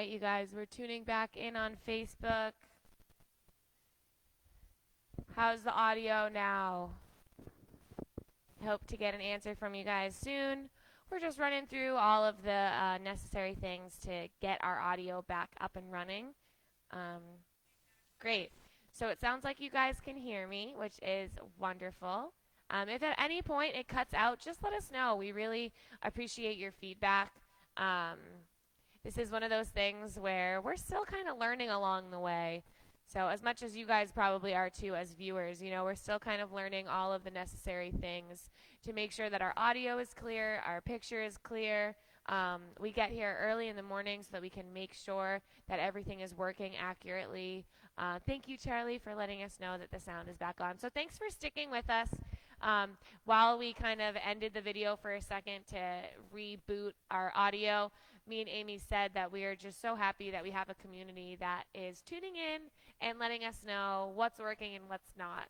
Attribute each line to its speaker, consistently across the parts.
Speaker 1: right, you guys, we're tuning back in on Facebook. How's the audio now? I hope to get an answer from you guys soon. We're just running through all of the necessary things to get our audio back up and running. Great. So it sounds like you guys can hear me, which is wonderful. If at any point it cuts out, just let us know. We really appreciate your feedback. This is one of those things where we're still kind of learning along the way. So as much as you guys probably are too as viewers, we're still kind of learning all of the necessary things to make sure that our audio is clear, our picture is clear. We get here early in the morning so that we can make sure that everything is working accurately. Thank you, Charlie, for letting us know that the sound is back on. So thanks for sticking with us while we kind of ended the video for a second to reboot our audio. Me and Amy said that we are just so happy that we have a community that is tuning in and letting us know what's working and what's not.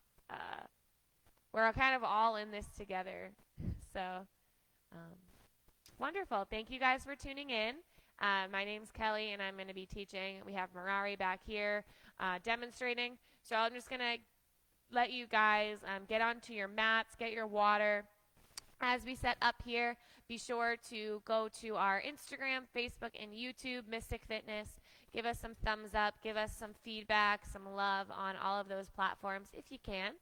Speaker 1: We're kind of all in this together. So wonderful. Thank you guys for tuning in. My name's Kelly, and I'm going to be teaching. We have Mirari back here demonstrating. So I'm just going to let you guys get onto your mats, get your water. As we set up here, be sure to go to our Instagram, Facebook, and YouTube, Mystic Fitness. Give us some thumbs up, give us some feedback, some love on all of those platforms if you can.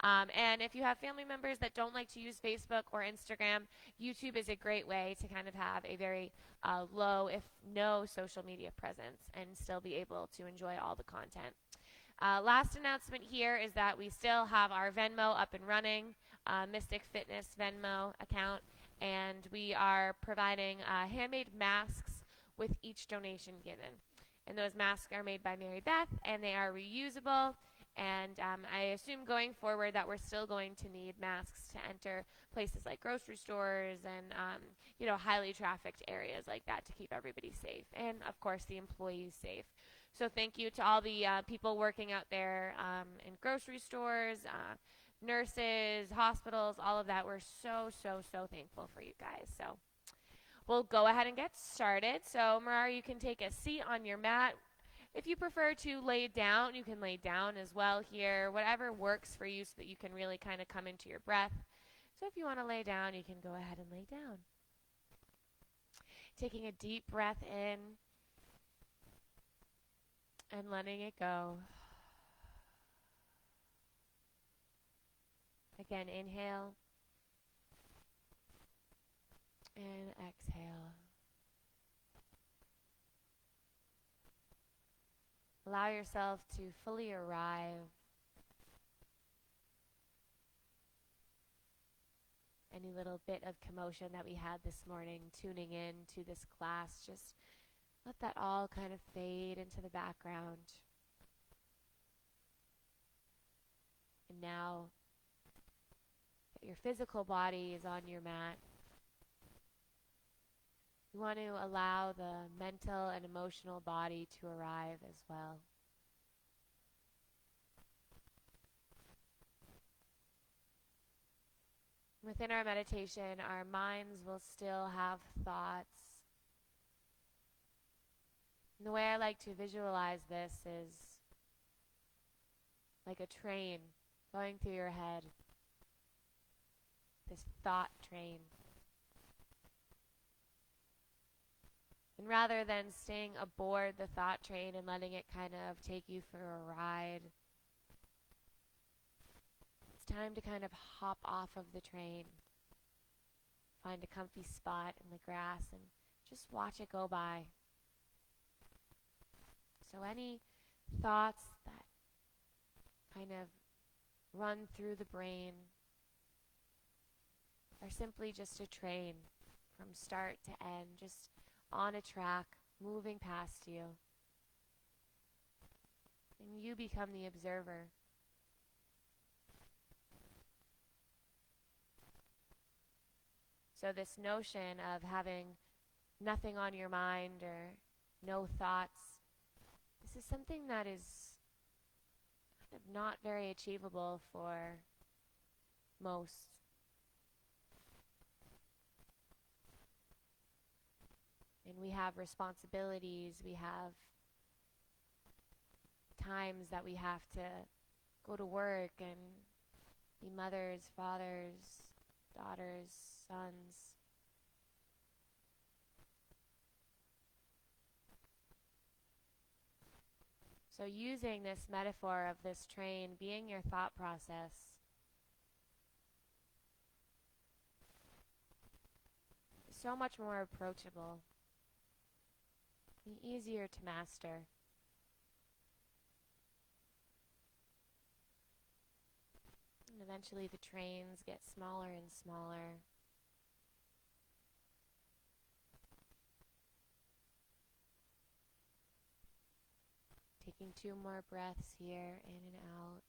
Speaker 1: And if you have family members that don't like to use Facebook or Instagram, YouTube is a great way to kind of have a very low, if no, social media presence and still be able to enjoy all the content. Last announcement here is that we still have our Venmo up and running, Mystic Fitness Venmo account, and we are providing handmade masks with each donation given. And those masks are made by Mary Beth, and they are reusable. And I assume going forward that we're still going to need masks to enter places like grocery stores and highly trafficked areas like that to keep everybody safe, and of course the employees safe. So thank you to all the people working out there in grocery stores, nurses, hospitals, all of that. We're so thankful for you guys. So we'll go ahead and get started. So Mirari, you can take a seat on your mat. If you prefer to lay down, you can lay down as well here. Whatever works for you so that you can really kind of come into your breath. So if you want to lay down, you can go ahead and lay down. Taking a deep breath in and letting it go. Again, inhale and exhale. Allow yourself to fully arrive. Any little bit of commotion that we had this morning tuning in to this class, just let that all kind of fade into the background. And now that your physical body is on your mat, you want to allow the mental and emotional body to arrive as well. Within our meditation, our minds will still have thoughts. And the way I like to visualize this is like a train going through your head. This thought train. And rather than staying aboard the thought train and letting it kind of take you for a ride, it's time to kind of hop off of the train. Find a comfy spot in the grass and just watch it go by. So any thoughts that kind of run through the brain are simply just a train from start to end, just on a track, moving past you. And you become the observer. So this notion of having nothing on your mind or no thoughts, this is something that is kind of not very achievable for most. And And we have responsibilities, we have times that we have to go to work and be mothers, fathers, daughters, sons. So using this metaphor of this train being your thought process, so much more approachable and easier to master. And eventually the trains get smaller and smaller. Taking 2 more breaths here, in and out.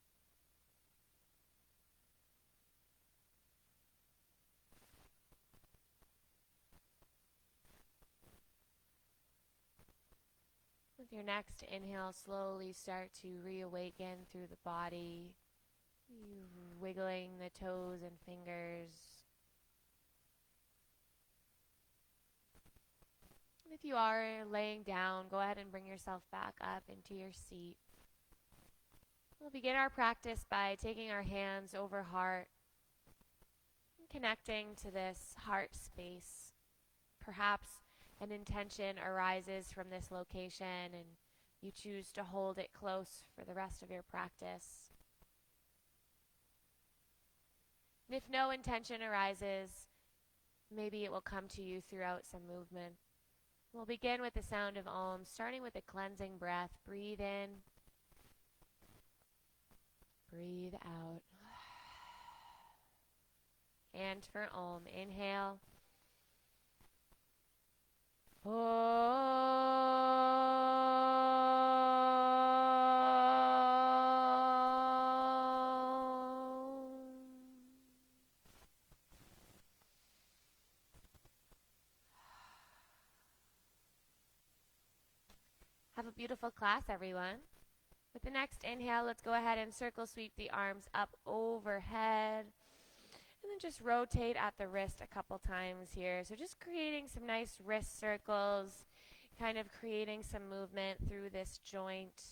Speaker 1: With your next inhale, slowly start to reawaken through the body, wiggling the toes and fingers. If you are laying down, go ahead and bring yourself back up into your seat. We'll begin our practice by taking our hands over heart and connecting to this heart space. Perhaps an intention arises from this location and you choose to hold it close for the rest of your practice. And if no intention arises, maybe it will come to you throughout some movement. We'll begin with the sound of Om, starting with a cleansing breath. Breathe in, breathe out. And for Om, inhale. Have a beautiful class, everyone. With the next inhale, let's go ahead and circle sweep the arms up overhead. And then just rotate at the wrist a couple times here. So just creating some nice wrist circles, kind of creating some movement through this joint.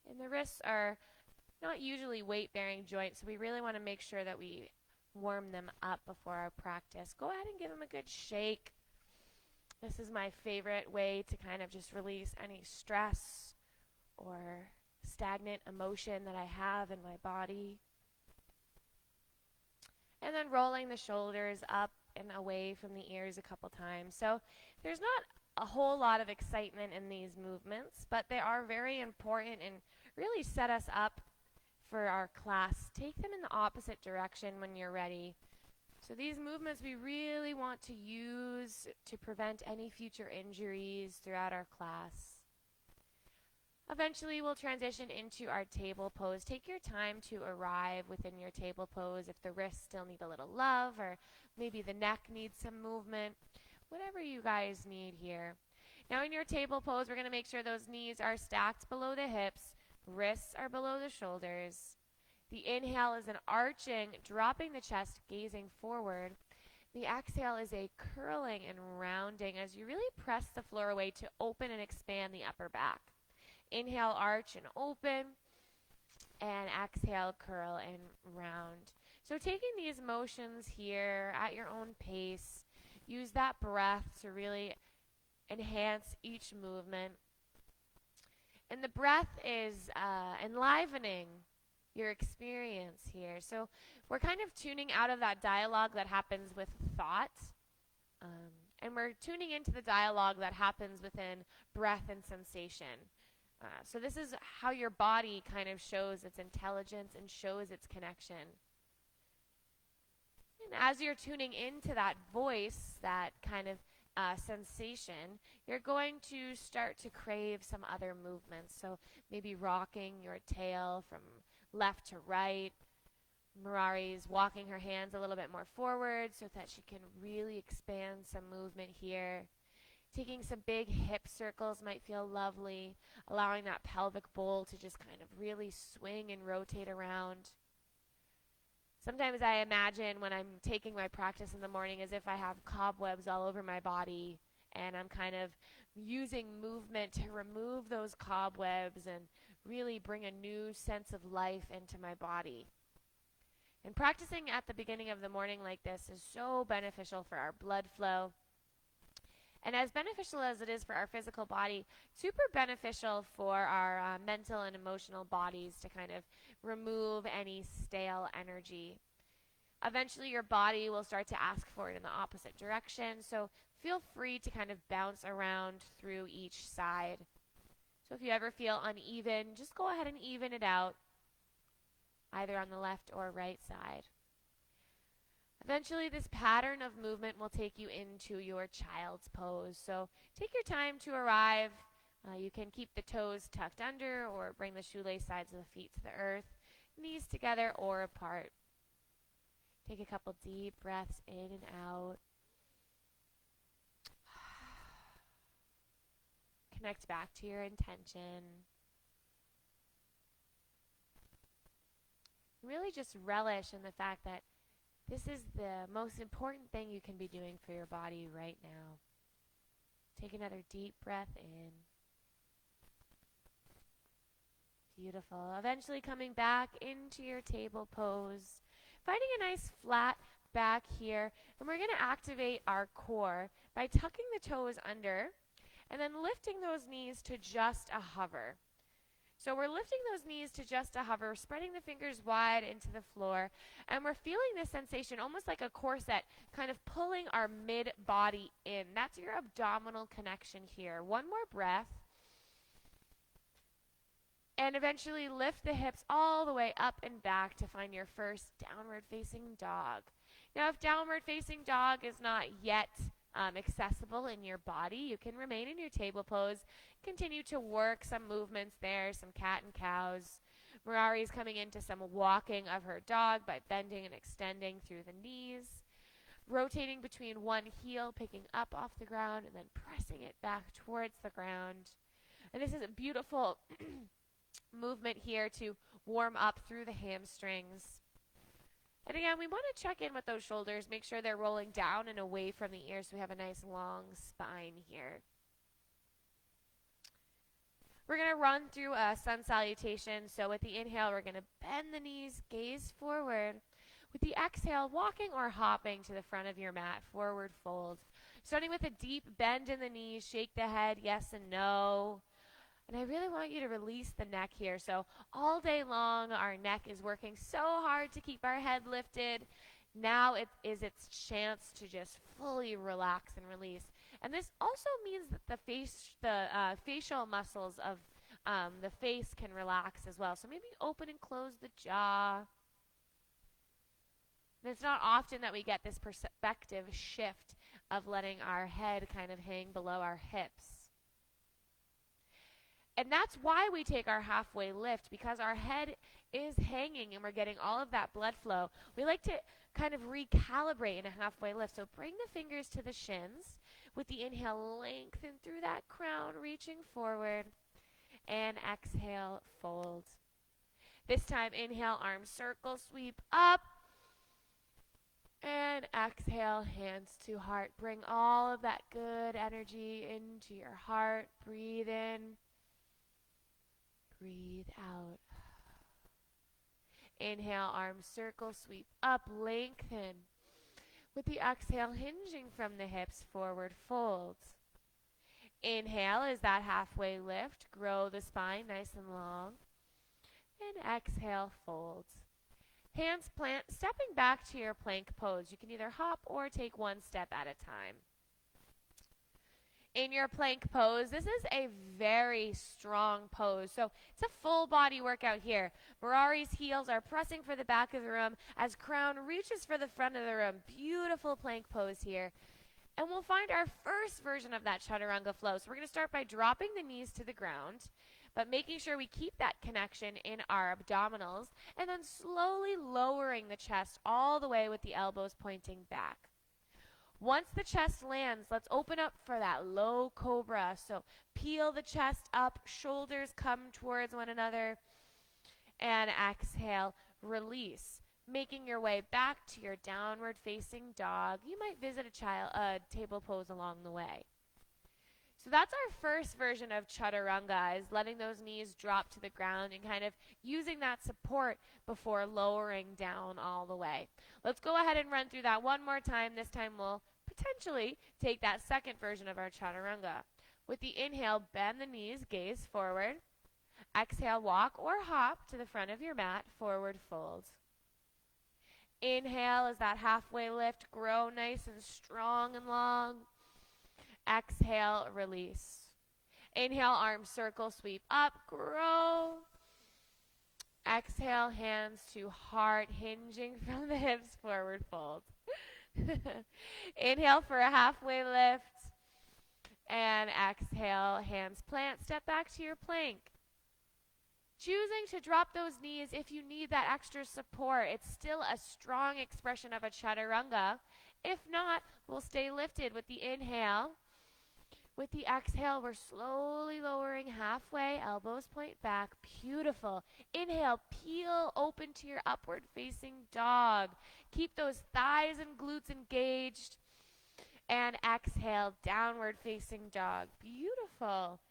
Speaker 1: And the wrists are not usually weight-bearing joints, so we really want to make sure that we warm them up before our practice. Go ahead and give them a good shake. This is my favorite way to kind of just release any stress or stagnant emotion that I have in my body. And then rolling the shoulders up and away from the ears a couple times. So there's not a whole lot of excitement in these movements, but they are very important and really set us up for our class. Take them in the opposite direction when you're ready. So these movements we really want to use to prevent any future injuries throughout our class. Eventually we'll transition into our table pose. Take your time to arrive within your table pose if the wrists still need a little love or maybe the neck needs some movement. Whatever you guys need here. Now in your table pose, we're going to make sure those knees are stacked below the hips, wrists are below the shoulders. The inhale is an arching, dropping the chest, gazing forward. The exhale is a curling and rounding as you really press the floor away to open and expand the upper back. Inhale, arch and open, and exhale, curl and round. So taking these motions here at your own pace, use that breath to really enhance each movement. And the breath is enlivening your experience here. So we're kind of tuning out of that dialogue that happens with thought, and we're tuning into the dialogue that happens within breath and sensation. So this is how your body kind of shows its intelligence and shows its connection. And as you're tuning into that voice, that kind of sensation, you're going to start to crave some other movements. So maybe rocking your tail from left to right. Mirari's walking her hands a little bit more forward so that she can really expand some movement here. Taking some big hip circles might feel lovely, allowing that pelvic bowl to just kind of really swing and rotate around. Sometimes I imagine when I'm taking my practice in the morning as if I have cobwebs all over my body and I'm kind of using movement to remove those cobwebs and really bring a new sense of life into my body. And practicing at the beginning of the morning like this is so beneficial for our blood flow. And as beneficial as it is for our physical body, super beneficial for our mental and emotional bodies to kind of remove any stale energy. Eventually, your body will start to ask for it in the opposite direction, so feel free to kind of bounce around through each side. So if you ever feel uneven, just go ahead and even it out, either on the left or right side. Eventually, this pattern of movement will take you into your child's pose. So take your time to arrive. You can keep the toes tucked under or bring the shoelace sides of the feet to the earth, knees together or apart. Take a couple deep breaths in and out. Connect back to your intention. Really just relish in the fact that this is the most important thing you can be doing for your body right now. Take another deep breath in. Beautiful. Eventually coming back into your table pose. Finding a nice flat back here. And we're going to activate our core by tucking the toes under and then lifting those knees to just a hover. So we're lifting those knees to just a hover, spreading the fingers wide into the floor, and we're feeling this sensation almost like a corset, kind of pulling our mid-body in. That's your abdominal connection here. One more breath. And eventually lift the hips all the way up and back to find your first downward facing dog. Now, if downward facing dog is not yet accessible in your body, you can remain in your table pose, continue to work some movements there, some cat and cows. Mirari is coming into some walking of her dog by bending and extending through the knees, rotating between one heel, picking up off the ground, and then pressing it back towards the ground. And this is a beautiful movement here to warm up through the hamstrings. And again, we want to check in with those shoulders, make sure they're rolling down and away from the ears so we have a nice long spine here. We're going to run through a sun salutation. So with the inhale, we're going to bend the knees, gaze forward. With the exhale, walking or hopping to the front of your mat, forward fold. Starting with a deep bend in the knees, shake the head, yes and no. And I really want you to release the neck here. So all day long, our neck is working so hard to keep our head lifted. Now it is its chance to just fully relax and release. And this also means that the facial muscles of the face can relax as well. So maybe open and close the jaw. And it's not often that we get this perspective shift of letting our head kind of hang below our hips. And that's why we take our halfway lift, because our head is hanging and we're getting all of that blood flow. We like to kind of recalibrate in a halfway lift. So bring the fingers to the shins. With the inhale, lengthen through that crown, reaching forward. And exhale, fold. This time, inhale, arms circle, sweep up. And exhale, hands to heart. Bring all of that good energy into your heart. Breathe in. Breathe out. Inhale, arms circle, sweep up, lengthen. With the exhale, hinging from the hips, forward fold. Inhale is that halfway lift. Grow the spine nice and long. And exhale, fold. Hands plant, stepping back to your plank pose. You can either hop or take one step at a time. In your plank pose, this is a very strong pose. So it's a full body workout here. Mirari's heels are pressing for the back of the room as crown reaches for the front of the room. Beautiful plank pose here. And we'll find our first version of that chaturanga flow. So we're going to start by dropping the knees to the ground, but making sure we keep that connection in our abdominals, and then slowly lowering the chest all the way with the elbows pointing back. Once the chest lands, let's open up for that low cobra. So peel the chest up, shoulders come towards one another, and exhale, release. Making your way back to your downward facing dog. You might visit a table pose along the way. So that's our first version of chaturanga, is letting those knees drop to the ground and kind of using that support before lowering down all the way. Let's go ahead and run through that one more time. This time we'll potentially take that second version of our chaturanga. With the inhale, bend the knees, gaze forward. Exhale, walk or hop to the front of your mat, forward fold. Inhale as that halfway lift, grow nice and strong and long. Exhale, release. Inhale, arms circle, sweep up, grow. Exhale, hands to heart, hinging from the hips, forward fold. Inhale for a halfway lift. And exhale, hands plant, step back to your plank. Choosing to drop those knees if you need that extra support. It's still a strong expression of a chaturanga. If not, we'll stay lifted with the inhale. With the exhale, we're slowly lowering halfway, elbows point back. Beautiful. Inhale, peel open to your upward facing dog. Keep those thighs and glutes engaged. And exhale, downward facing dog. Beautiful.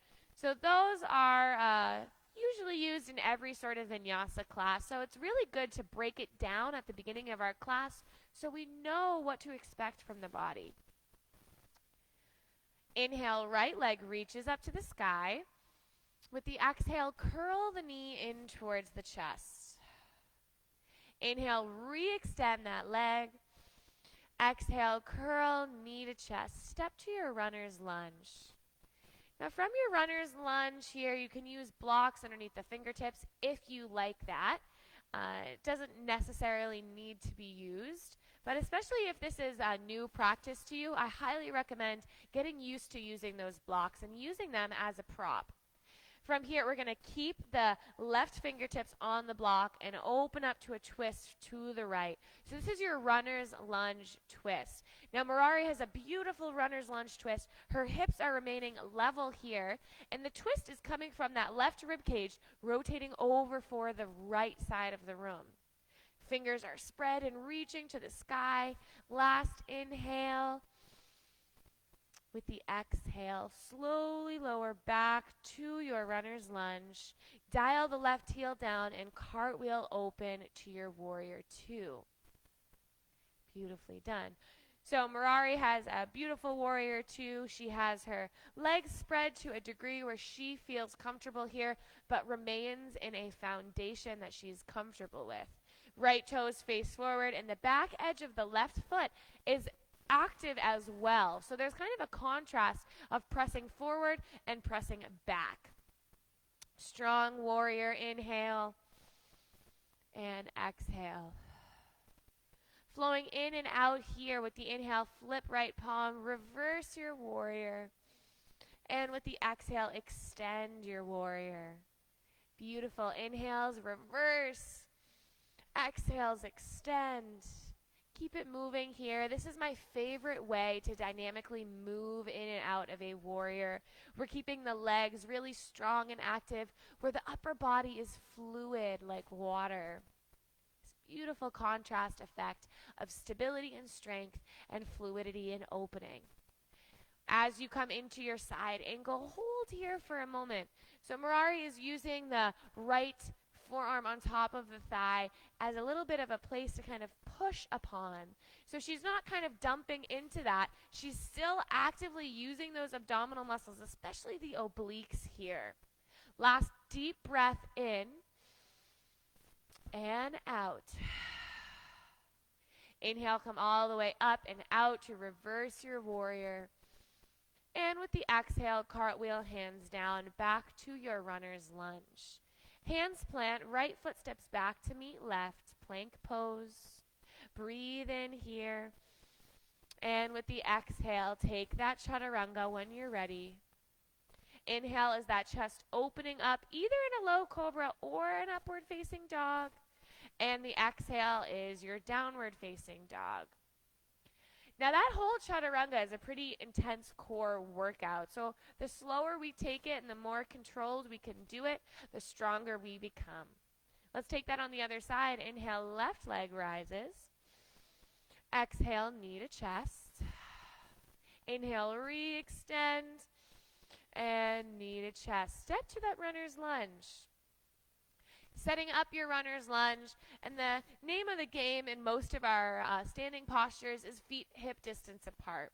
Speaker 1: So those are usually used in every sort of vinyasa class. So it's really good to break it down at the beginning of our class so we know what to expect from the body. Inhale, right leg reaches up to the sky. With the exhale, curl the knee in towards the chest. Inhale, re-extend that leg. Exhale, curl, knee to chest. Step to your runner's lunge. Now from your runner's lunge here, you can use blocks underneath the fingertips if you like that. It doesn't necessarily need to be used, but especially if this is a new practice to you, I highly recommend getting used to using those blocks and using them as a prop. From here, we're going to keep the left fingertips on the block and open up to a twist to the right. So this is your runner's lunge twist. Now, Mirari has a beautiful runner's lunge twist. Her hips are remaining level here, and the twist is coming from that left rib cage, rotating over for the right side of the room. Fingers are spread and reaching to the sky. Last inhale. With the exhale, slowly lower back to your runner's lunge. Dial the left heel down and cartwheel open to your warrior two. Beautifully done. So Mirari has a beautiful warrior two. She has her legs spread to a degree where she feels comfortable here, but remains in a foundation that she's comfortable with. Right toes face forward, and the back edge of the left foot is active as well. So there's kind of a contrast of pressing forward and pressing back. Strong warrior, inhale and exhale. Flowing in and out here with the inhale, flip right palm, reverse your warrior. And with the exhale, extend your warrior. Beautiful. Inhales, reverse. Exhales, extend. Keep it moving here. This is my favorite way to dynamically move in and out of a warrior. We're keeping the legs really strong and active, where the upper body is fluid like water. This beautiful contrast effect of stability and strength and fluidity and opening. As you come into your side angle, hold here for a moment. So Mirari is using the right forearm on top of the thigh as a little bit of a place to kind of push upon. So she's not kind of dumping into that. She's still actively using those abdominal muscles, especially the obliques here. Last deep breath in and out. Inhale, come all the way up and out to reverse your warrior. And with the exhale, cartwheel, hands down, back to your runner's lunge. Hands plant, right foot steps back to meet left, plank pose. Breathe in here. And with the exhale, take that chaturanga when you're ready. Inhale is that chest opening up, either in a low cobra or an upward facing dog. And the exhale is your downward facing dog. Now that whole chaturanga is a pretty intense core workout. So the slower we take it and the more controlled we can do it, the stronger we become. Let's take that on the other side. Inhale, left leg rises. Exhale, knee to chest. Inhale, re-extend. and knee to chest. Step to that runner's lunge. Setting up your runner's lunge, and the name of the game in most of our standing postures is feet hip distance apart.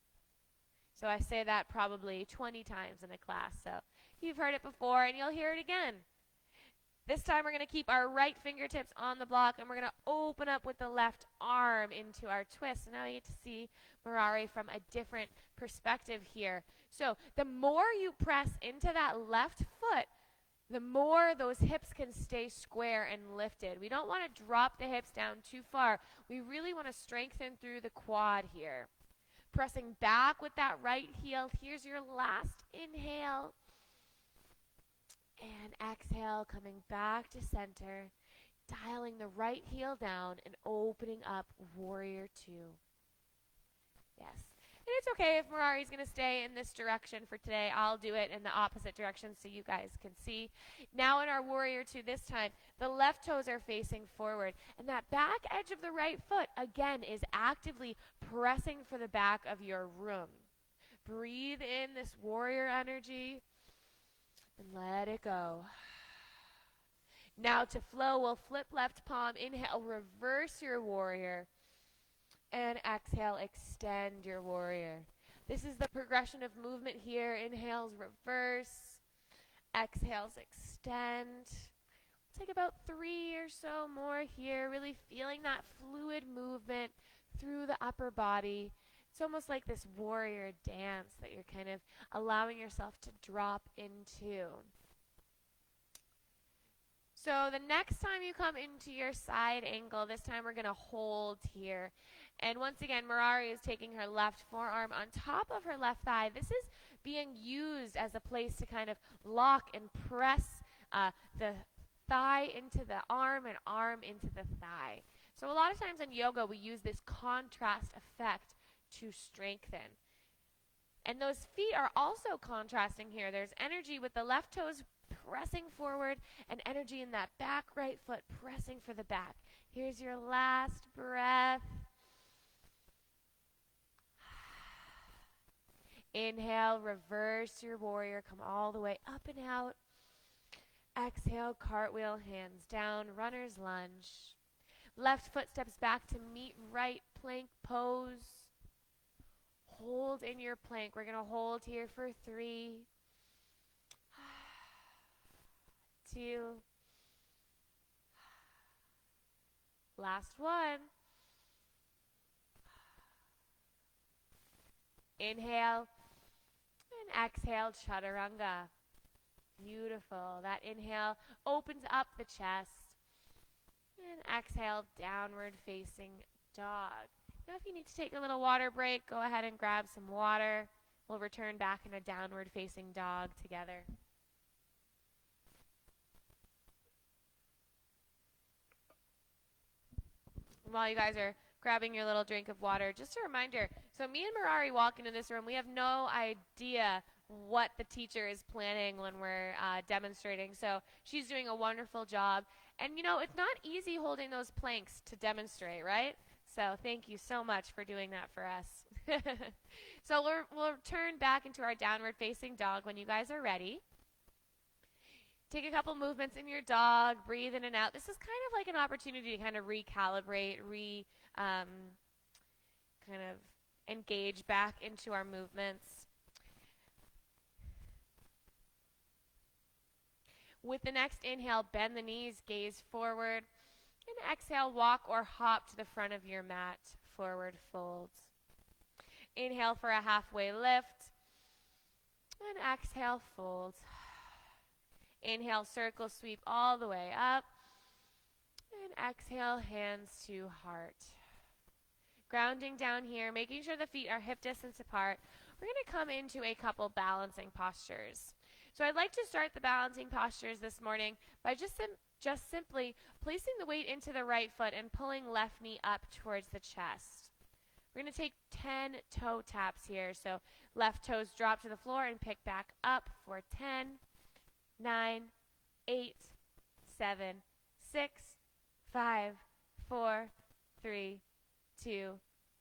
Speaker 1: So I say that probably 20 times in a class, so you've heard it before and you'll hear it again. This time we're going to keep our right fingertips on the block, and we're going to open up with the left arm into our twist. So now you get to see Mirari from a different perspective here. So the more you press into that left foot, the more those hips can stay square and lifted. We don't want to drop the hips down too far. We really want to strengthen through the quad here. Pressing back with that right heel. Here's your last inhale. And exhale, coming back to center. Dialing the right heel down and opening up warrior two. Yes. And it's okay if Mirari's going to stay in this direction for today. I'll do it in the opposite direction so you guys can see. Now in our warrior two this time, the left toes are facing forward. And that back edge of the right foot, again, is actively pressing for the back of your room. Breathe in this warrior energy and let it go. Now to flow, we'll flip left palm. Inhale, reverse your warrior. And exhale, extend your warrior. This is the progression of movement here. Inhales, reverse. Exhales, extend. Take about 3 or so more here, really feeling that fluid movement through the upper body. It's almost like this warrior dance that you're kind of allowing yourself to drop into. So the next time you come into your side angle, this time we're going to hold here. And once again, Mirari is taking her left forearm on top of her left thigh. This is being used as a place to kind of lock and press the thigh into the arm and arm into the thigh. So a lot of times in yoga, we use this contrast effect to strengthen. And those feet are also contrasting here. There's energy with the left toes pressing forward and energy in that back right foot pressing for the back. Here's your last breath. Inhale, reverse your warrior, come all the way up and out. Exhale, cartwheel, hands down, runner's lunge. Left foot steps back to meet right plank pose. Hold in your plank. We're going to hold here for 3, 2, last one. Inhale and exhale, chaturanga. Beautiful. That inhale opens up the chest. And exhale, downward facing dog. Now if you need to take a little water break, go ahead and grab some water. We'll return back in a downward facing dog together. While you guys are grabbing your little drink of water, just a reminder, so me and Mirari walk into this room, we have no idea what the teacher is planning when we're demonstrating, so she's doing a wonderful job. And you know, it's not easy holding those planks to demonstrate, right? So thank you so much for doing that for us. So we'll turn back into our downward facing dog when you guys are ready. Take a couple movements in your dog, breathe in and out. This is kind of like an opportunity to kind of recalibrate, kind of engage back into our movements. With the next inhale, bend the knees, gaze forward. And exhale, walk or hop to the front of your mat, forward folds. Inhale for a halfway lift. And exhale, fold. Inhale, circle, sweep all the way up. And exhale, hands to heart. Grounding down here, making sure the feet are hip distance apart. We're going to come into a couple balancing postures. So I'd like to start the balancing postures this morning by just simply placing the weight into the right foot and pulling left knee up towards the chest. We're going to take 10 toe taps here. So left toes drop to the floor and pick back up for 10, 9, 8, 7, 6, 5, 4, 3, 2,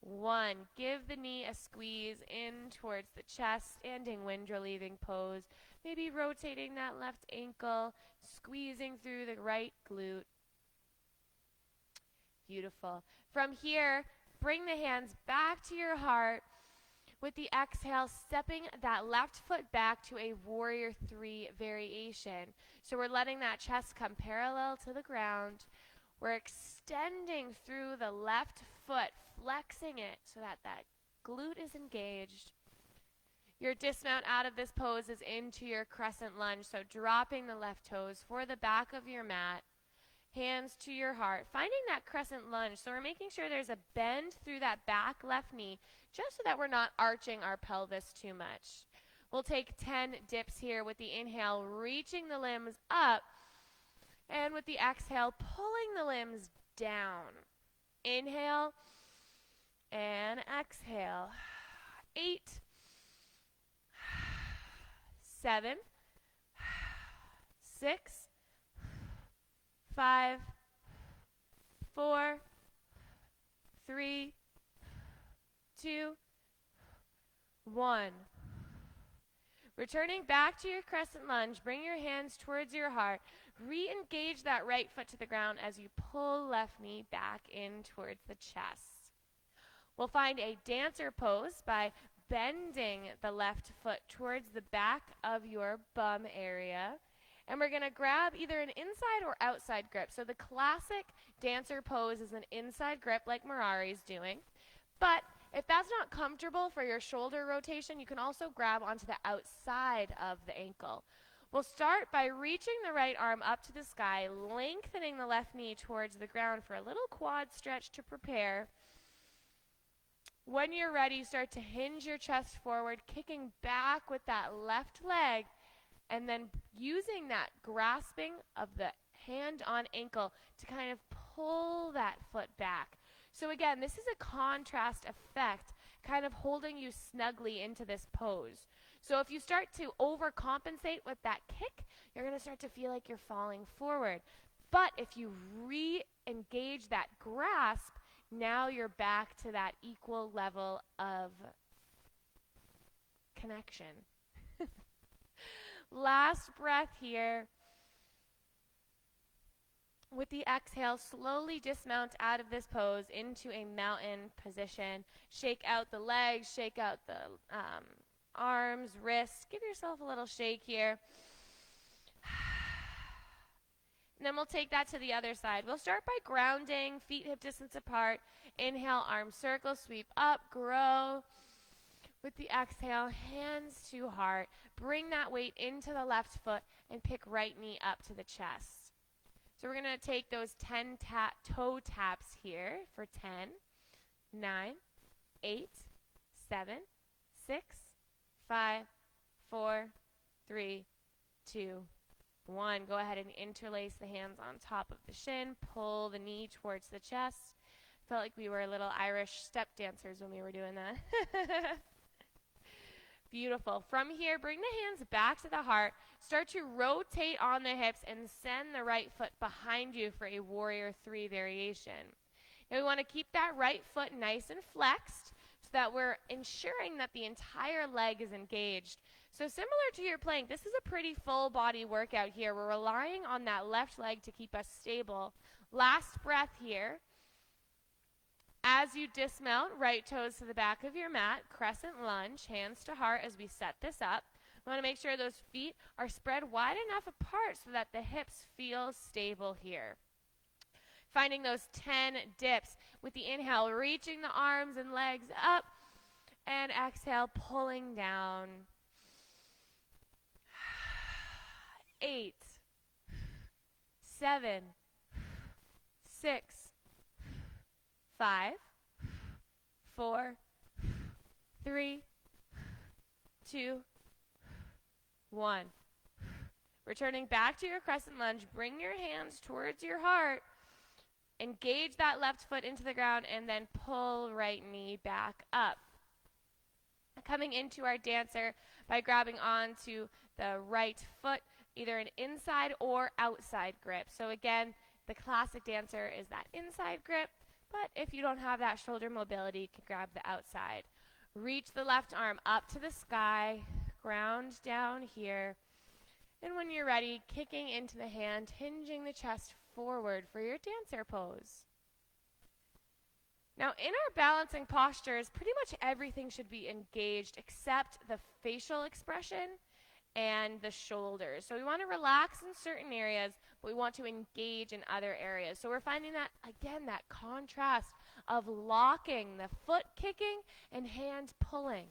Speaker 1: 1. Give the knee a squeeze in towards the chest, standing wind relieving pose. Maybe rotating that left ankle, squeezing through the right glute. Beautiful. From here, bring the hands back to your heart. With the exhale, stepping that left foot back to a warrior 3 variation. So we're letting that chest come parallel to the ground. We're extending through the left foot, flexing it so that that glute is engaged. Your dismount out of this pose is into your crescent lunge, so dropping the left toes for the back of your mat. Hands to your heart, finding that crescent lunge. So we're making sure there's a bend through that back left knee, just so that we're not arching our pelvis too much. We'll take 10 dips here with the inhale, reaching the limbs up, and with the exhale, pulling the limbs down. Inhale and exhale. 8, 7, 6, 5, 4, 3, 2, 1. Returning back to your crescent lunge, bring your hands towards your heart. Re-engage that right foot to the ground as you pull left knee back in towards the chest. We'll find a dancer pose by bending the left foot towards the back of your bum area. And we're going to grab either an inside or outside grip. So the classic dancer pose is an inside grip like Mirari's doing. But if that's not comfortable for your shoulder rotation, you can also grab onto the outside of the ankle. We'll start by reaching the right arm up to the sky, lengthening the left knee towards the ground for a little quad stretch to prepare. When you're ready, start to hinge your chest forward, kicking back with that left leg, and then using that grasping of the hand on ankle to kind of pull that foot back. So again, this is a contrast effect, kind of holding you snugly into this pose. So if you start to overcompensate with that kick, you're going to start to feel like you're falling forward. But if you re-engage that grasp, now you're back to that equal level of connection. Last breath here. With the exhale, slowly dismount out of this pose into a mountain position. Shake out the legs, shake out the arms, wrists. Give yourself a little shake here. And then we'll take that to the other side. We'll start by grounding, feet hip distance apart. Inhale, arm circle, sweep up, grow. With the exhale, hands to heart. Bring that weight into the left foot and pick right knee up to the chest. So we're going to take those 10 toe taps here for 10, 9, 8, 7, 6, 5, 4, 3, 2, 1. Go ahead and interlace the hands on top of the shin. Pull the knee towards the chest. Felt like we were little Irish step dancers when we were doing that. Beautiful. From here, bring the hands back to the heart. Start to rotate on the hips and send the right foot behind you for a warrior 3 variation. Now we want to keep that right foot nice and flexed so that we're ensuring that the entire leg is engaged. So similar to your plank, this is a pretty full body workout here. We're relying on that left leg to keep us stable. Last breath here. As you dismount, right toes to the back of your mat, crescent lunge, hands to heart as we set this up. We want to make sure those feet are spread wide enough apart so that the hips feel stable here. Finding those 10 dips with the inhale, reaching the arms and legs up, and exhale, pulling down. 8, 7, 6, 5, 4, 3, 2, 1. Returning back to your crescent lunge, bring your hands towards your heart. Engage that left foot into the ground and then pull right knee back up. Coming into our dancer by grabbing onto the right foot, either an inside or outside grip. So again, the classic dancer is that inside grip. But if you don't have that shoulder mobility, you can grab the outside. Reach the left arm up to the sky, ground down here. And when you're ready, kicking into the hand, hinging the chest forward for your dancer pose. Now, in our balancing postures, pretty much everything should be engaged except the facial expression and the shoulders. So we want to relax in certain areas, but we want to engage in other areas. So we're finding that, again, that contrast of locking, the foot kicking, and hand pulling.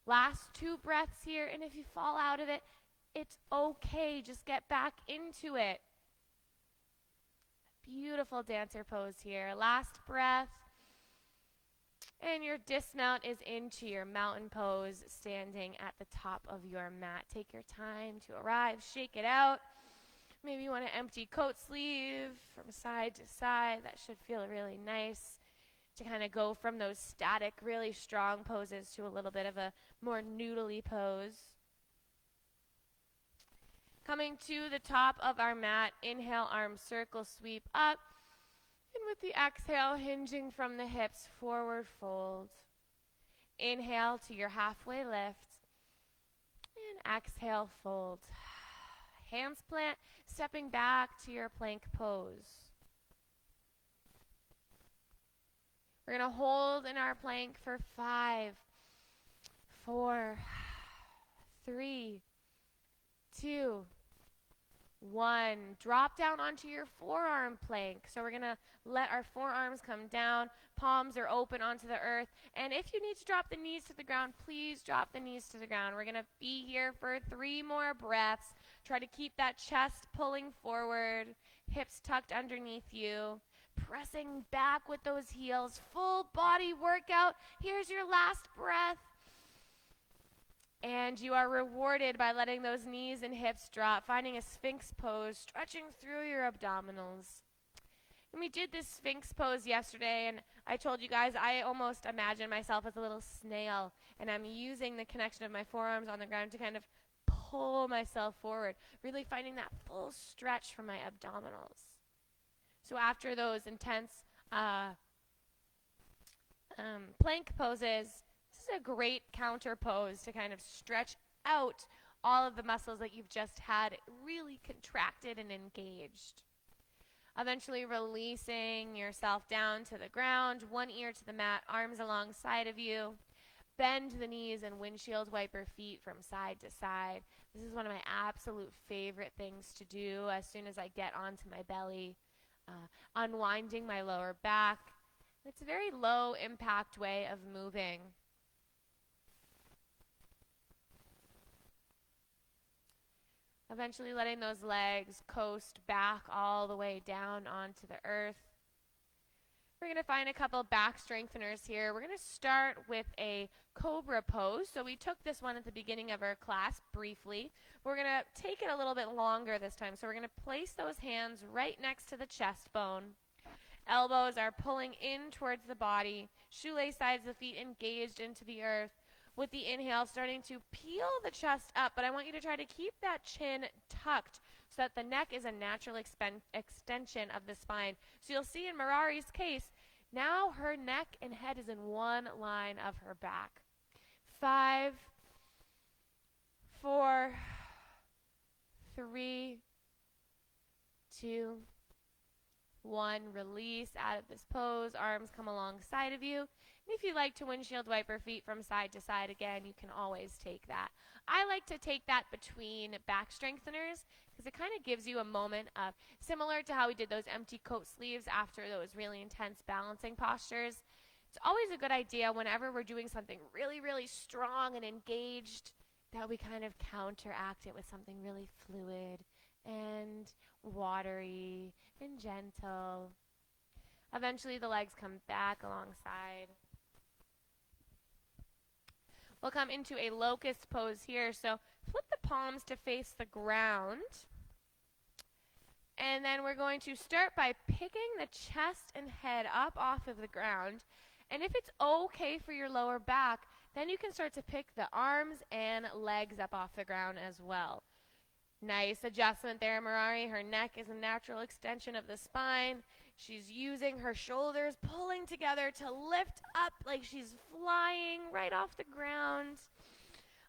Speaker 1: Last 2 breaths here, and if you fall out of it, it's okay. Just get back into it. Beautiful dancer pose here. Last breath. And your dismount is into your mountain pose, standing at the top of your mat. Take your time to arrive, shake it out. Maybe you want to empty coat sleeve from side to side. That should feel really nice to kind of go from those static, really strong poses to a little bit of a more noodly pose. Coming to the top of our mat, inhale, arm circle, sweep up. And with the exhale, hinging from the hips, forward fold. Inhale to your halfway lift. And exhale, fold. Hands plant, stepping back to your plank pose. We're going to hold in our plank for 5, 4, 3, 2, 1. Drop down onto your forearm plank. So we're going to let our forearms come down. Palms are open onto the earth. And if you need to drop the knees to the ground, please drop the knees to the ground. We're going to be here for 3 more breaths. Try to keep that chest pulling forward, hips tucked underneath you. Pressing back with those heels. Full body workout. Here's your last breath. And you are rewarded by letting those knees and hips drop, finding a Sphinx pose, stretching through your abdominals. And we did this Sphinx pose yesterday, and I told you guys I almost imagine myself as a little snail, and I'm using the connection of my forearms on the ground to kind of pull myself forward, really finding that full stretch from my abdominals. So after those intense plank poses, this is a great counter pose to kind of stretch out all of the muscles that you've just had really contracted and engaged. Eventually releasing yourself down to the ground, one ear to the mat, arms alongside of you. Bend the knees and windshield wiper feet from side to side. This is one of my absolute favorite things to do as soon as I get onto my belly. Unwinding my lower back. It's a very low impact way of moving. Eventually letting those legs coast back all the way down onto the earth. We're going to find a couple back strengtheners here. We're going to start with a cobra pose. So we took this one at the beginning of our class briefly. We're going to take it a little bit longer this time. So we're going to place those hands right next to the chest bone. Elbows are pulling in towards the body. Shoelace sides of the feet engaged into the earth. With the inhale, starting to peel the chest up. But I want you to try to keep that chin tucked so that the neck is a natural extension of the spine. So you'll see in Mirari's case, now her neck and head is in one line of her back. 5, 4, 3, 2, 1. Release out of this pose. Arms come alongside of you. And if you like to windshield wiper feet from side to side, again, you can always take that. I like to take that between back strengtheners because it kind of gives you a moment of, similar to how we did those empty coat sleeves after those really intense balancing postures. It's always a good idea whenever we're doing something really, really strong and engaged that we kind of counteract it with something really fluid and watery and gentle. Eventually the legs come back alongside. We'll come into a locust pose here. So flip the palms to face the ground. And then we're going to start by picking the chest and head up off of the ground. And if it's okay for your lower back, then you can start to pick the arms and legs up off the ground as well. Nice adjustment there, Mirari. Her neck is a natural extension of the spine. She's using her shoulders, pulling together to lift up like she's flying right off the ground.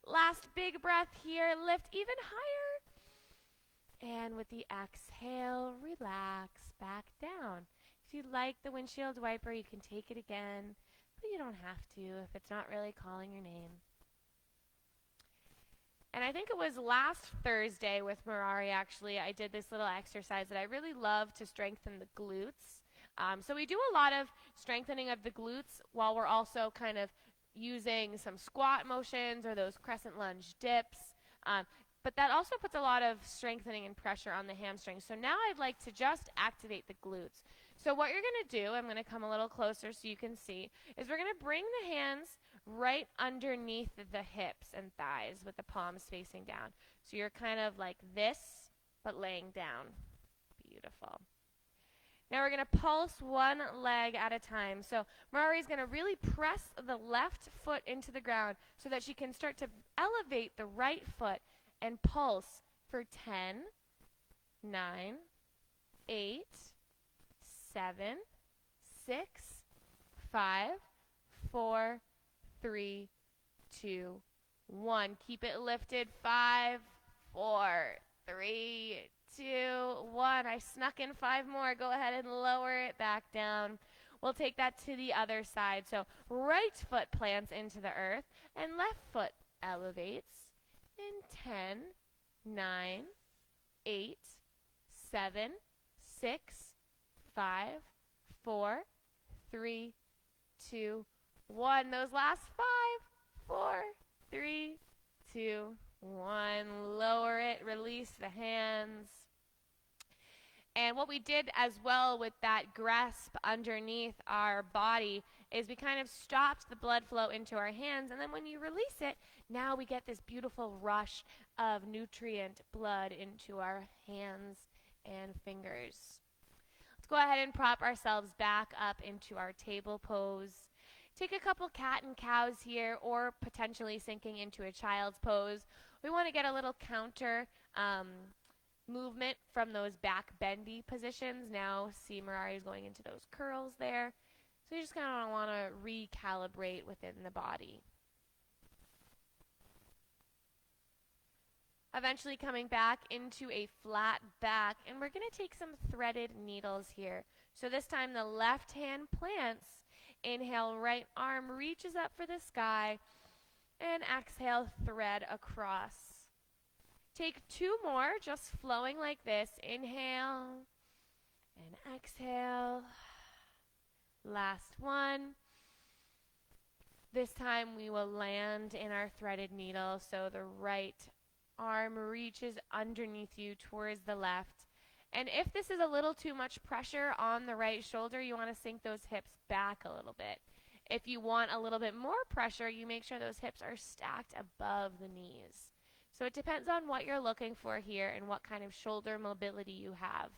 Speaker 1: Last big breath here. Lift even higher. And with the exhale, relax back down. If you like the windshield wiper, you can take it again, but you don't have to if it's not really calling your name. And I think it was last Thursday with Mirari, actually, I did this little exercise that I really love to strengthen the glutes. So we do a lot of strengthening of the glutes while we're also kind of using some squat motions or those crescent lunge dips. But that also puts a lot of strengthening and pressure on the hamstrings. So now I'd like to just activate the glutes. So what you're going to do, I'm going to come a little closer so you can see, is we're going to bring the hands right underneath the hips and thighs with the palms facing down. So you're kind of like this, but laying down. Beautiful. Now we're going to pulse one leg at a time. So Mirari's going to really press the left foot into the ground so that she can start to elevate the right foot and pulse for 10, 9, 8, 7, 6, 5, 4, 3, 2, 1. Keep it lifted. 5, 4, 3, 2, 1. I snuck in 5 more. Go ahead and lower it back down. We'll take that to the other side. So right foot plants into the earth and left foot elevates in 10, 9, 8, 7, 6, 5, 4, 3, 2, 1. Those last 5, 4, 3, 2, 1. Lower it, release the hands. And what we did as well with that grasp underneath our body is we kind of stopped the blood flow into our hands, and then when you release it, now we get this beautiful rush of nutrient blood into our hands and fingers. Let's go ahead and prop ourselves back up into our table pose. Take a couple cat and cows here, or potentially sinking into a child's pose. We want to get a little counter movement from those back bendy positions. Now see Mirari is going into those curls there. So you just kind of want to recalibrate within the body. Eventually coming back into a flat back, and we're going to take some threaded needles here. So this time the left hand plants. Inhale, right arm reaches up for the sky, and exhale, thread across. Take 2 more, just flowing like this. Inhale and exhale. Last one. This time we will land in our threaded needle, so the right arm reaches underneath you towards the left. And if this is a little too much pressure on the right shoulder, you want to sink those hips back a little bit. If you want a little bit more pressure, you make sure those hips are stacked above the knees. So it depends on what you're looking for here and what kind of shoulder mobility you have.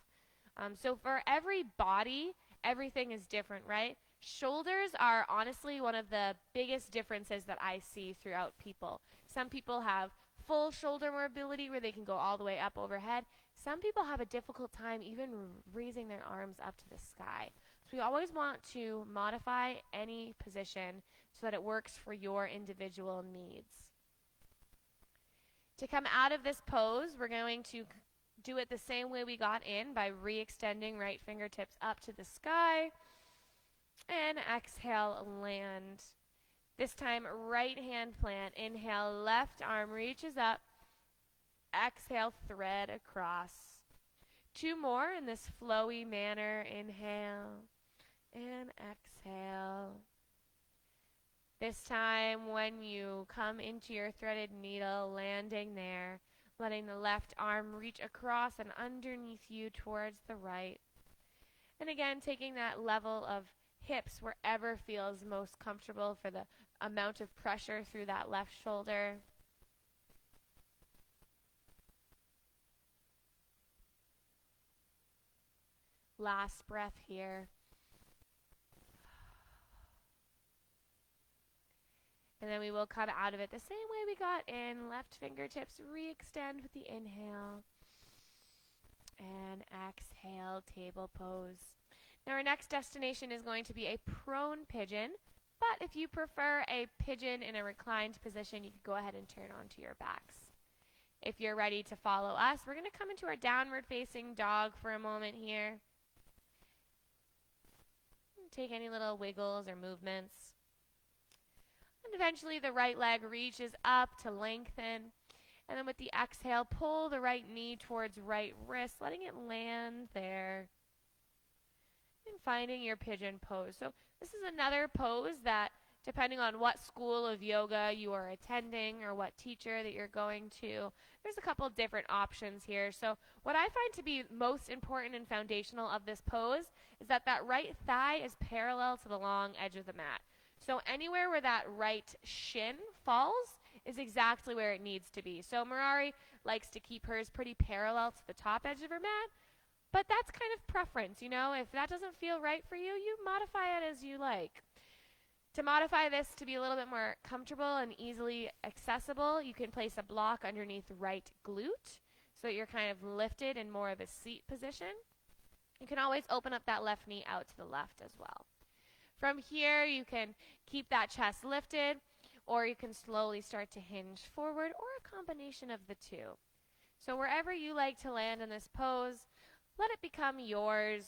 Speaker 1: So for every body, everything is different, right? Shoulders are honestly one of the biggest differences that I see throughout people. Some people have full shoulder mobility where they can go all the way up overhead. Some people have a difficult time even raising their arms up to the sky. So we always want to modify any position so that it works for your individual needs. To come out of this pose, we're going to do it the same way we got in by re-extending right fingertips up to the sky. And exhale, land. This time, right hand plant. Inhale, left arm reaches up. Exhale, thread across. 2 more in this flowy manner. Inhale and exhale. This time, when you come into your threaded needle, landing there, letting the left arm reach across and underneath you towards the right. And again, taking that level of hips wherever feels most comfortable for the amount of pressure through that left shoulder. Last breath here. And then we will come out of it the same way we got in. Left fingertips re-extend with the inhale. And exhale, table pose. Now our next destination is going to be a prone pigeon, but if you prefer a pigeon in a reclined position, you can go ahead and turn onto your backs. If you're ready to follow us, we're going to come into our downward facing dog for a moment here. Take any little wiggles or movements. And eventually the right leg reaches up to lengthen. And then with the exhale, pull the right knee towards right wrist, letting it land there. And finding your pigeon pose. So this is another pose that, depending on what school of yoga you are attending or what teacher that you're going to, there's a couple different options here. So what I find to be most important and foundational of this pose is that right thigh is parallel to the long edge of the mat. So anywhere where that right shin falls is exactly where it needs to be. So Mirari likes to keep hers pretty parallel to the top edge of her mat, but that's kind of preference, you know. If that doesn't feel right for you, you modify it as you like. To modify this to be a little bit more comfortable and easily accessible, you can place a block underneath the right glute so that you're kind of lifted in more of a seat position. You can always open up that left knee out to the left as well. From here, you can keep that chest lifted, or you can slowly start to hinge forward, or a combination of the two. So wherever you like to land in this pose, let it become yours.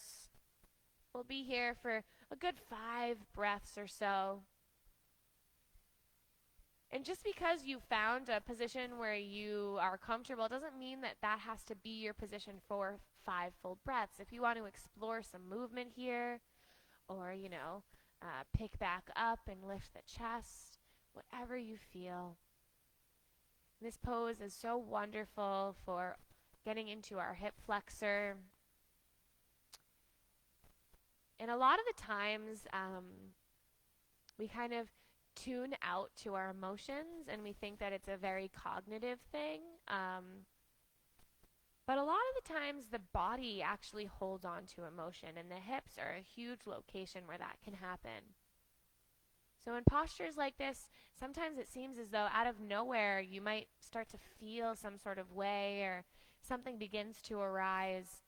Speaker 1: We'll be here for a good 5 breaths or so. And just because you found a position where you are comfortable doesn't mean that that has to be your position for 5 full breaths. If you want to explore some movement here, or, pick back up and lift the chest, whatever you feel. This pose is so wonderful for getting into our hip flexor. And a lot of the times, we kind of tune out to our emotions and we think that it's a very cognitive thing. But a lot of the times the body actually holds on to emotion, and the hips are a huge location where that can happen. So in postures like this, sometimes it seems as though out of nowhere you might start to feel some sort of way, or something begins to arise.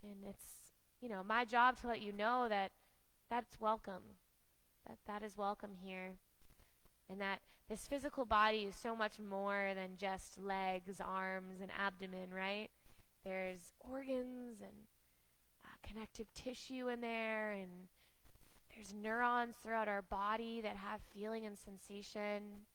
Speaker 1: And it's, my job to let you know that that's welcome. That is welcome here. And that this physical body is so much more than just legs, arms, and abdomen, right? There's organs and connective tissue in there, and there's neurons throughout our body that have feeling and sensation.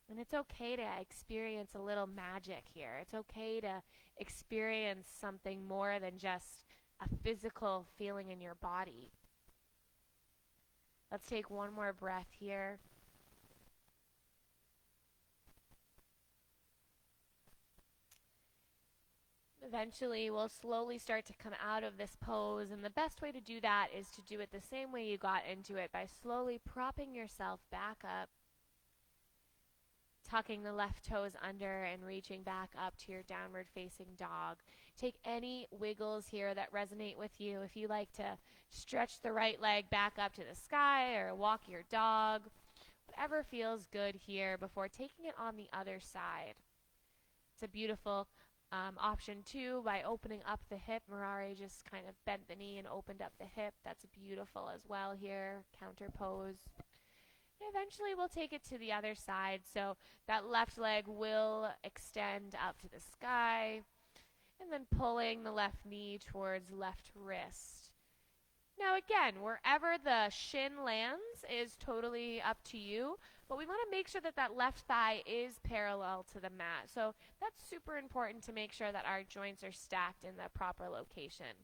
Speaker 1: And it's okay to experience a little magic here. It's okay to experience something more than just a physical feeling in your body. Let's take one more breath here. Eventually, we'll slowly start to come out of this pose, and the best way to do that is to do it the same way you got into it, by slowly propping yourself back up, tucking the left toes under and reaching back up to your downward facing dog. Take any wiggles here that resonate with you. If you like to stretch the right leg back up to the sky or walk your dog, whatever feels good here before taking it on the other side. It's a beautiful option too, by opening up the hip. Mirari just kind of bent the knee and opened up the hip. That's beautiful as well here, counter pose. Eventually we'll take it to the other side, so that left leg will extend up to the sky, and then pulling the left knee towards left wrist. Now again, wherever the shin lands is totally up to you, but we want to make sure that that left thigh is parallel to the mat. So that's super important to make sure that our joints are stacked in the proper location.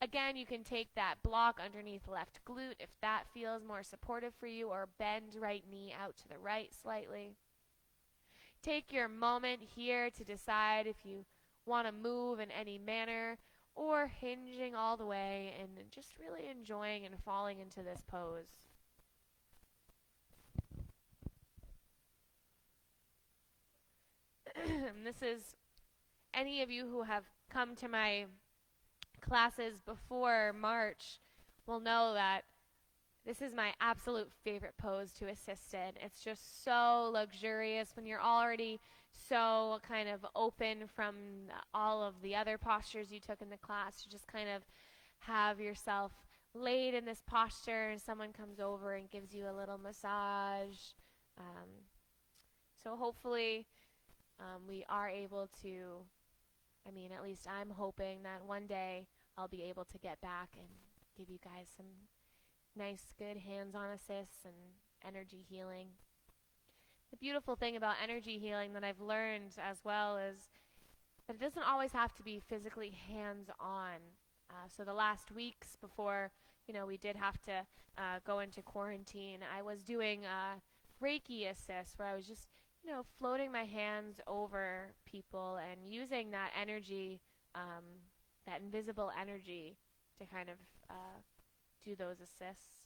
Speaker 1: Again, you can take that block underneath left glute if that feels more supportive for you, or bend right knee out to the right slightly. Take your moment here to decide if you want to move in any manner, or hinging all the way and just really enjoying and falling into this pose. This is, any of you who have come to my classes before March will know that This is my absolute favorite pose to assist in. It's just so luxurious when you're already so kind of open from all of the other postures you took in the class to just kind of have yourself laid in this posture and someone comes over and gives you a little massage. So hopefully we are able to, at least I'm hoping that one day I'll be able to get back and give you guys some nice, good hands-on assists and energy healing. The beautiful thing about energy healing that I've learned as well is that it doesn't always have to be physically hands-on. So the last weeks before, we did have to go into quarantine, I was doing Reiki assists where I was just, floating my hands over people and using that energy, that invisible energy to kind of do those assists.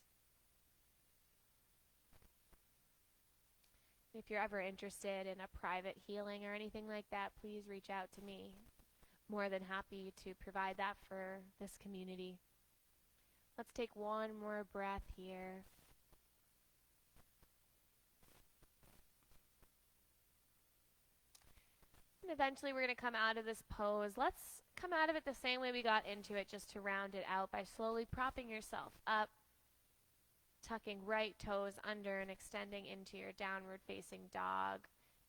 Speaker 1: If you're ever interested in a private healing or anything like that, please reach out to me. More than happy to provide that for this community. Let's take one more breath here. And eventually we're going to come out of this pose. Let's come out of it the same way we got into it, just to round it out by slowly propping yourself up, tucking right toes under and extending into your downward facing dog.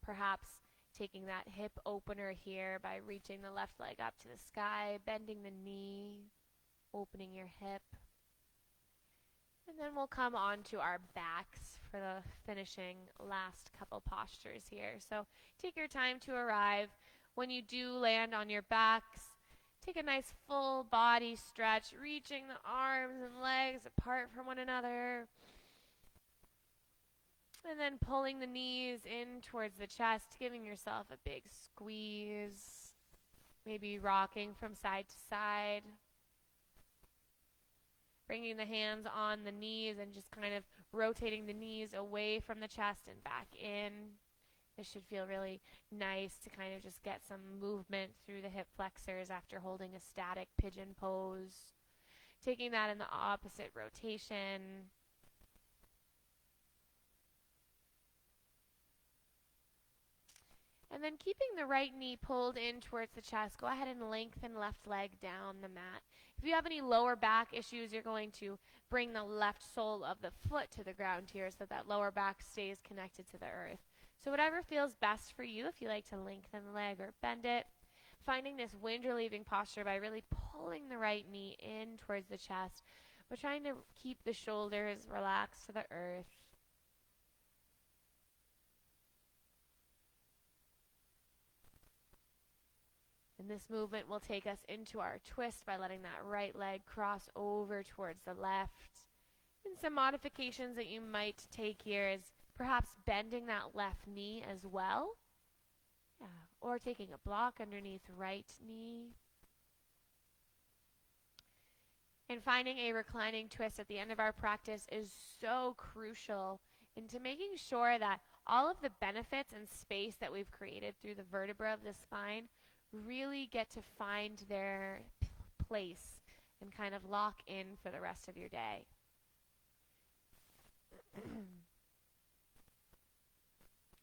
Speaker 1: Perhaps taking that hip opener here by reaching the left leg up to the sky, bending the knee, opening your hip. And then we'll come on to our backs for the finishing last couple postures here. So take your time to arrive. When you do land on your backs, take a nice full body stretch, reaching the arms and legs apart from one another. And then pulling the knees in towards the chest, giving yourself a big squeeze. Maybe rocking from side to side. Bringing the hands on the knees and just kind of rotating the knees away from the chest and back in. This should feel really nice to kind of just get some movement through the hip flexors after holding a static pigeon pose. Taking that in the opposite rotation. And then keeping the right knee pulled in towards the chest, go ahead and lengthen left leg down the mat. If you have any lower back issues, you're going to bring the left sole of the foot to the ground here so that lower back stays connected to the earth. So whatever feels best for you, if you like to lengthen the leg or bend it, finding this wind relieving posture by really pulling the right knee in towards the chest, but trying to keep the shoulders relaxed to the earth. And this movement will take us into our twist by letting that right leg cross over towards the left. And some modifications that you might take here is perhaps bending that left knee as well. Yeah. Or taking a block underneath right knee. And finding a reclining twist at the end of our practice is so crucial into making sure that all of the benefits and space that we've created through the vertebra of the spine really get to find their place and kind of lock in for the rest of your day.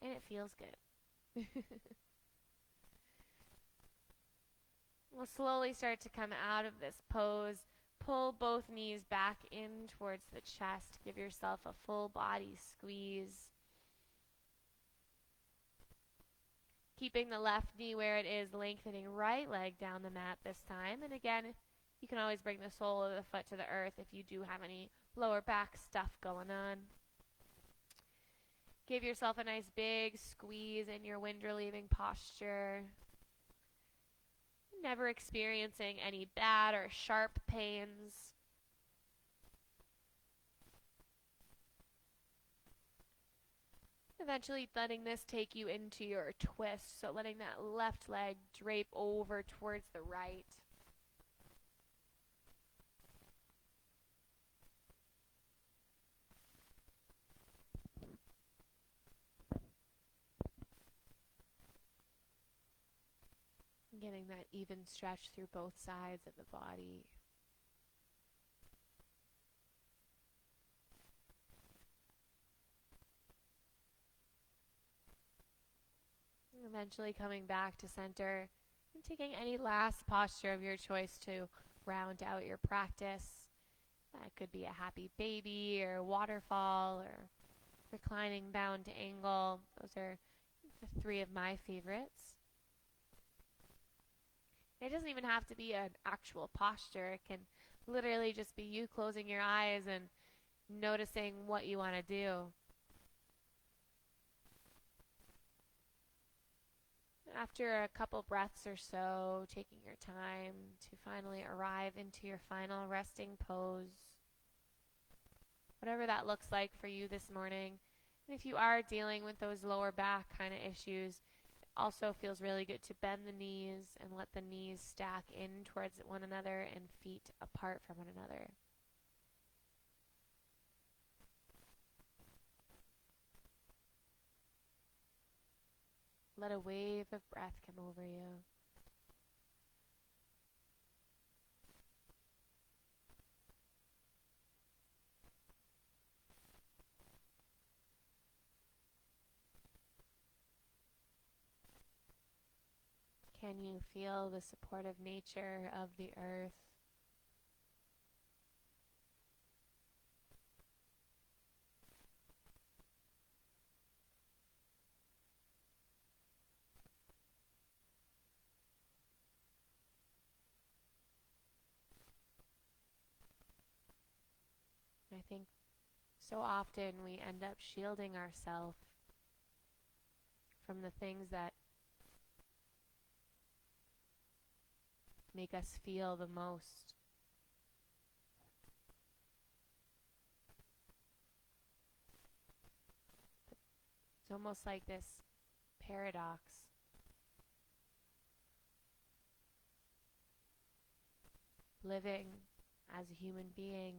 Speaker 1: And it feels good. We'll slowly start to come out of this pose. Pull both knees back in towards the chest. Give yourself a full body squeeze. Keeping the left knee where it is, lengthening right leg down the mat this time. And again, you can always bring the sole of the foot to the earth if you do have any lower back stuff going on. Give yourself a nice big squeeze in your wind relieving posture. Never experiencing any bad or sharp pains. Eventually letting this take you into your twist, so letting that left leg drape over towards the right. Getting that even stretch through both sides of the body. Eventually coming back to center and taking any last posture of your choice to round out your practice. That could be a happy baby or waterfall or reclining bound to angle. Those are the three of my favorites. It doesn't even have to be an actual posture. It can literally just be you closing your eyes and noticing what you want to do. After a couple breaths or so, taking your time to finally arrive into your final resting pose. Whatever that looks like for you this morning. And if you are dealing with those lower back kind of issues, it also feels really good to bend the knees and let the knees stack in towards one another and feet apart from one another. Let a wave of breath come over you. Can you feel the supportive nature of the earth? I think so often we end up shielding ourselves from the things that make us feel the most. It's almost like this paradox. Living as a human being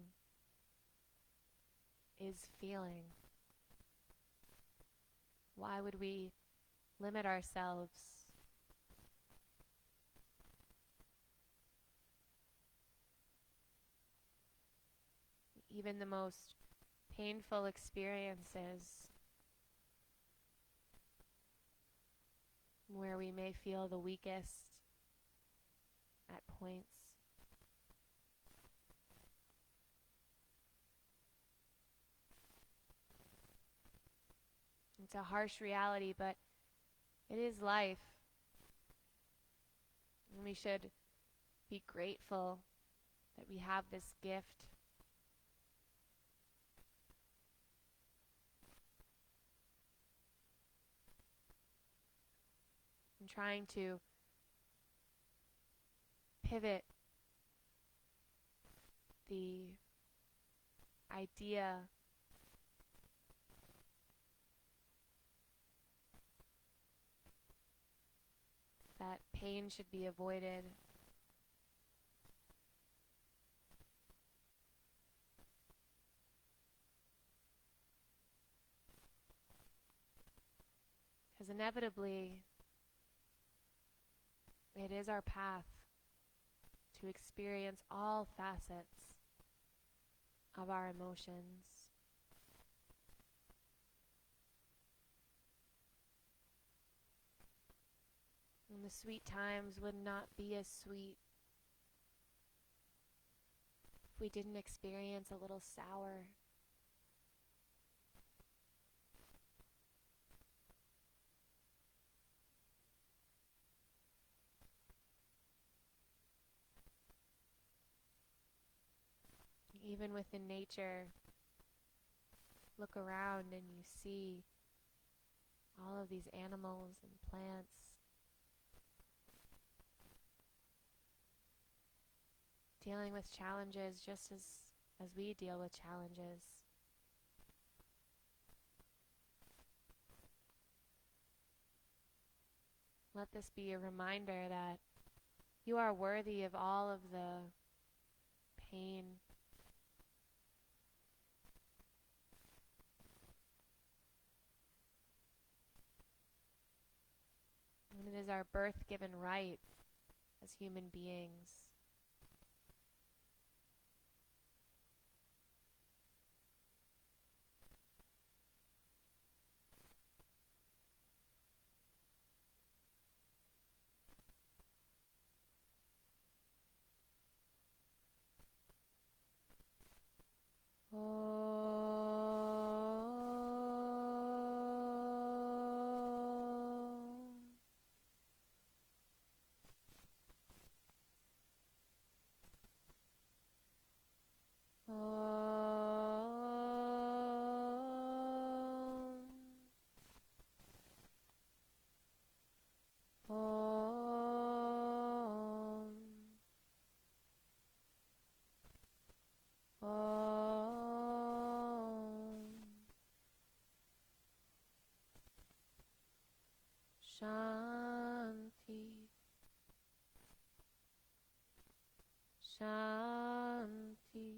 Speaker 1: is feeling. Why would we limit ourselves? Even the most painful experiences where we may feel the weakest at points. It's a harsh reality, but it is life. And we should be grateful that we have this gift. And trying to pivot the idea that pain should be avoided. Because inevitably, it is our path to experience all facets of our emotions. And the sweet times would not be as sweet if we didn't experience a little sour. Even within nature, look around and you see all of these animals and plants dealing with challenges just as we deal with challenges. Let this be a reminder that you are worthy of all of the pain, and it is our birth-given right as human beings. Shanti. Shanti.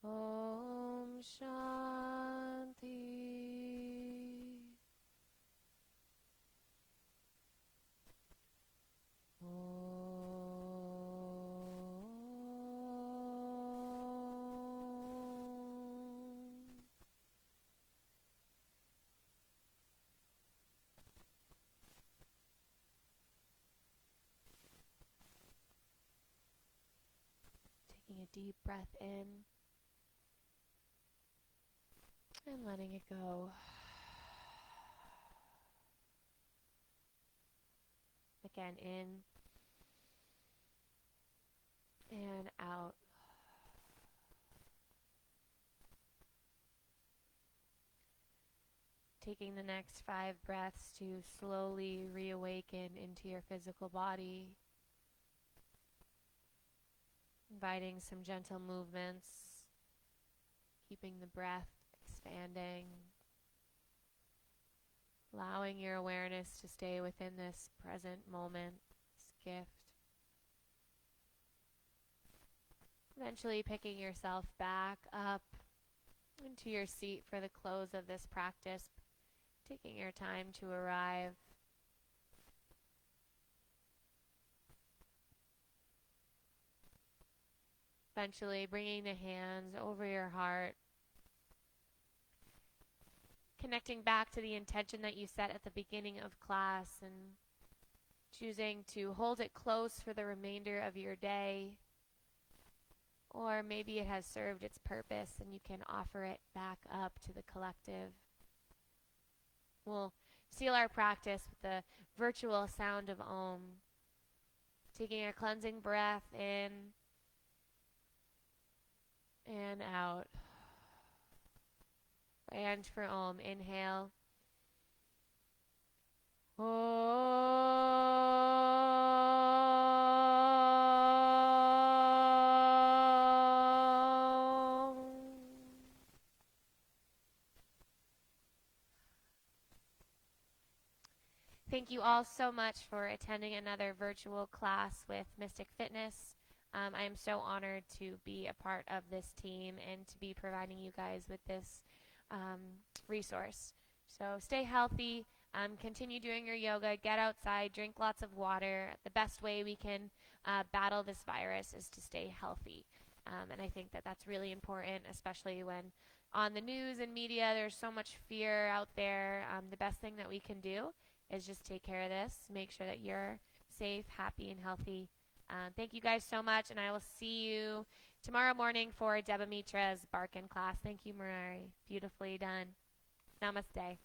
Speaker 1: Om Shanti. Taking a deep breath in and letting it go. Again, in and out. Taking the next 5 breaths to slowly reawaken into your physical body. Inviting some gentle movements, keeping the breath expanding, allowing your awareness to stay within this present moment, this gift. Eventually picking yourself back up into your seat for the close of this practice, taking your time to arrive. Eventually bringing the hands over your heart, connecting back to the intention that you set at the beginning of class and choosing to hold it close for the remainder of your day. Or maybe it has served its purpose and you can offer it back up to the collective. We'll seal our practice with the virtual sound of Om. Taking a cleansing breath in and out. And for Om, inhale. Thank you all so much for attending another virtual class with Mystic Fitness. I am so honored to be a part of this team and to be providing you guys with this resource. So stay healthy, continue doing your yoga, get outside, drink lots of water. The best way we can battle this virus is to stay healthy. And I think that that's really important, especially when on the news and media there's so much fear out there. The best thing that we can do is just take care of this, make sure that you're safe, happy, and healthy. Thank you guys so much, and I will see you tomorrow morning for Debamitra's Barkin class. Thank you, Mirari. Beautifully done. Namaste.